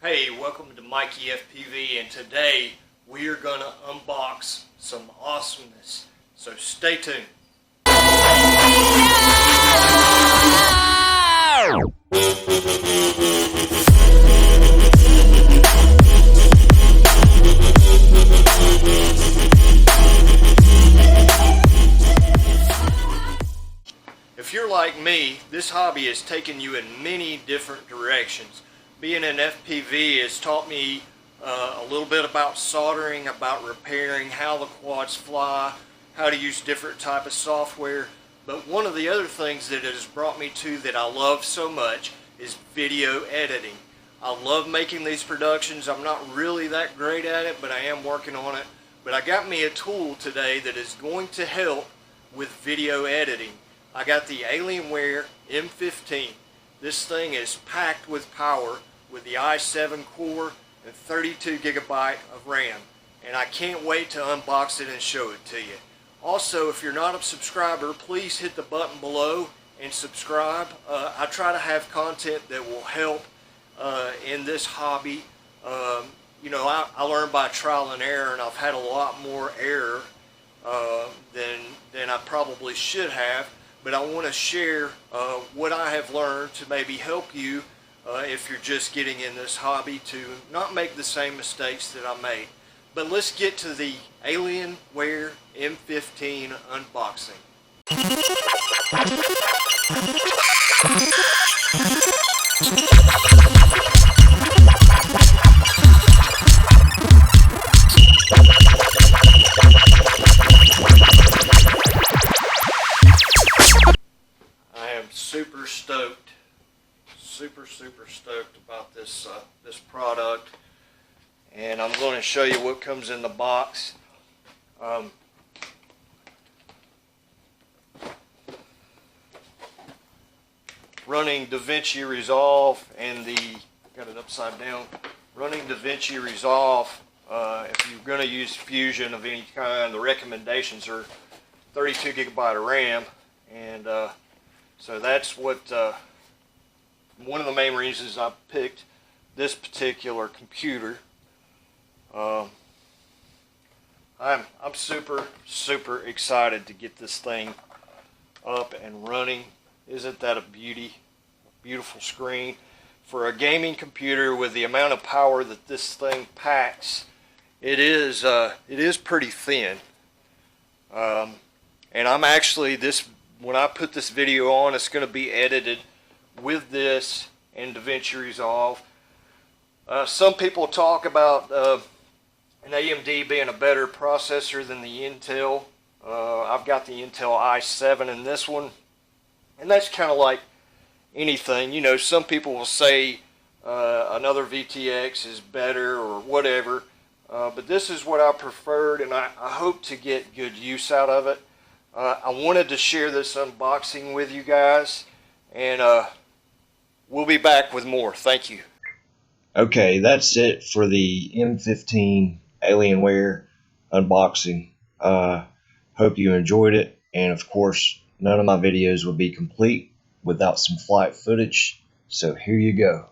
Hey, welcome to Mikey FPV, and today we are going to unbox some awesomeness, so stay tuned. If you're like me, this hobby has taken you in many different directions. Being an FPV has taught me a little bit about soldering, about repairing, how the quads fly, how to use different type of software. But one of the other things that it has brought me to that I love so much is video editing. I love making these productions. I'm not really that great at it, but I am working on it. But I got me a tool today that is going to help with video editing. I got the Alienware M15. This thing is packed with power with the i7 core and 32 gigabyte of RAM. And I can't wait to unbox it and show it to you. Also, if you're not a subscriber, please hit the button below and subscribe. I try to have content that will help in this hobby. You know, I learned by trial and error, and I've had a lot more error than I probably should have. But I want to share what I have learned to maybe help you if you're just getting in this hobby to not make the same mistakes that I made. But let's get to the Alienware M15 unboxing. Super stoked about this this product, and I'm going to show you what comes in the box. Running DaVinci Resolve and got it upside down, running DaVinci Resolve. If you're going to use Fusion of any kind, the recommendations are 32 gigabyte of RAM, and so that's what one of the main reasons I picked this particular computer. I'm super excited to get this thing up and running. Isn't that a beautiful screen for a gaming computer with the amount of power that this thing packs? It is pretty thin, and I'm actually when I put this video on, it's going to be edited with this and DaVinci Resolve. Some people talk about an AMD being a better processor than the Intel. I've got the Intel i7 in this one, and that's kind of like anything. You know, some people will say another VTX is better or whatever, but this is what I preferred, and I hope to get good use out of it. I wanted to share this unboxing with you guys, and we'll be back with more. Thank you. Okay, that's it for the M15 Alienware unboxing. Hope you enjoyed it, and of course, none of my videos would be complete without some flight footage, so here you go.